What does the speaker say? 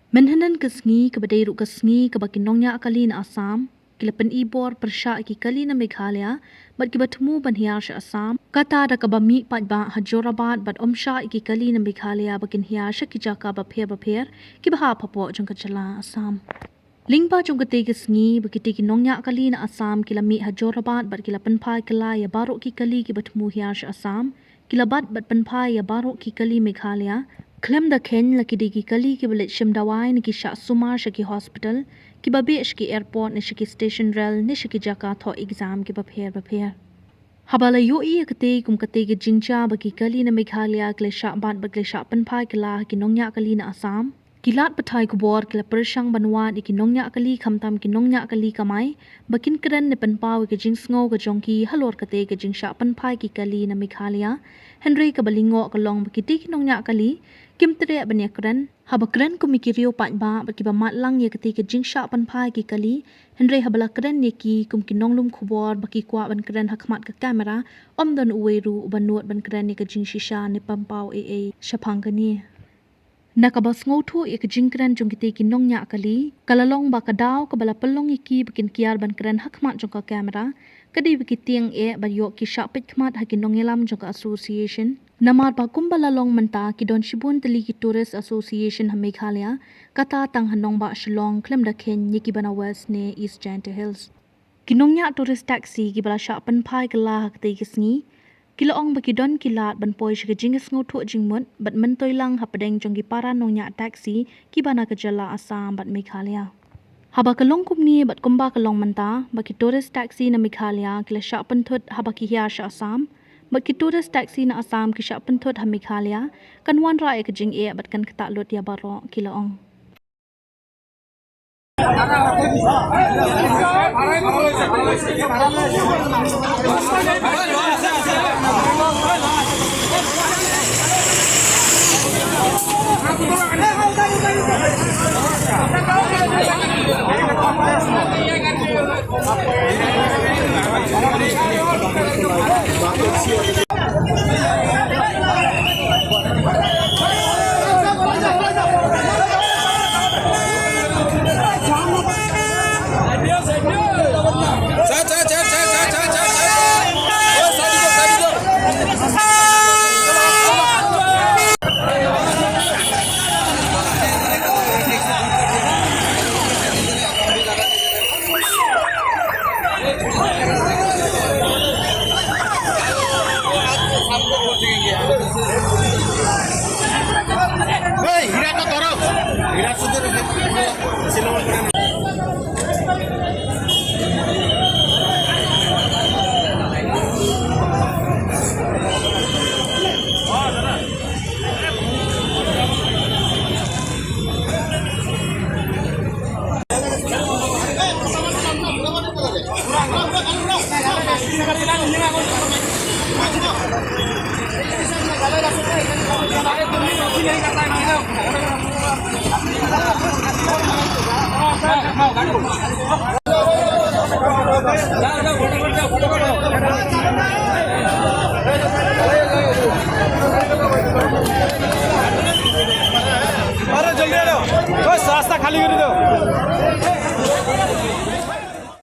Menhanan kesngi kebadai ruk kesngi kebakin nongnya kali na Assam, kila pen ibor persya ki kali na Meghalaya, bat ki bertemu ban hiar sya Assam, kata ada kabami pat ba Hajorabat bat omsya ki kali na Meghalaya bakin hiar sya ki jaka bapher ki baha papo jong kacala Assam. Lingba jong kete kesngi bakiti ki nongnya kali na Assam kila mi Hajorabat bat kila penpai kala ya baruk ki kali ki bertemu hiar sya Assam, kila bat penpai ya baruk ki kali Meghalaya. Klem da ken laki digi kali ki balit shimdawai ni ki syak sumar shaki hospital ki babi shaki airport ni shaki station rail ni shaki jaka tho exam ki bapher. Habala yo iya kate kum kate ki jinja baki kali na Meghalaya kle syak bat bakle syak penpai kala ki nongnya kali na Assam. Kilat patai kubor kila persyang banwat iki nongnya kali khamtam ki nongnya kali kamai bakin keren ne penpau ki jing sngo ka jongki halor kate ki jing syak penpai ki kali na Meghalaya. Henry ka balingo ka long bakiti ki nongnya kali kim tere banya keren haba keren ku mikirio pat ba baki ba matlang ye kati ke jingsha panpai ki kali Henry habala keren ye ki kum ki nonglum khubor baki kwa ban keren hakmat ka kamera omdon uweru banut ban keren ye ke jingshisha ne pampau shapang kani nakabas ngotu ye ke jingkren jong kiti ki nongnya kali kalalong ba kadaw kabala pelong ye ki bakin kiar ban keren hakmat jong ka kamera kadi baki tiang ba yo ki shapit khmat hakin nongelam jong ka association Namar pa kumbala long menta ki don shibun teli ki Tourist Association ha Meghalaya kata tang hanong ba shlong klem da ken yiki bana west ne East Giant Hills. Kinongnya tourist taxi ki bala syak penpai kala hakte kisngi kila ong ba ki don kilat ban poi shike jinges ngotu jingmut bat mentoi lang ha padeng jong ki para nongnya taxi ki bana ka jala Assam bat Meghalaya. Haba kalong kumni bat kumba kalong menta ba ki tourist taxi na Meghalaya kila syak penthut haba ki hiar sya Assam Baki tourist taxi na Assam ki syak penthut ha Meghalaya kan wan ra ek jing bat kan kata lut ya baro kilaong. रास्ता खाली कर दो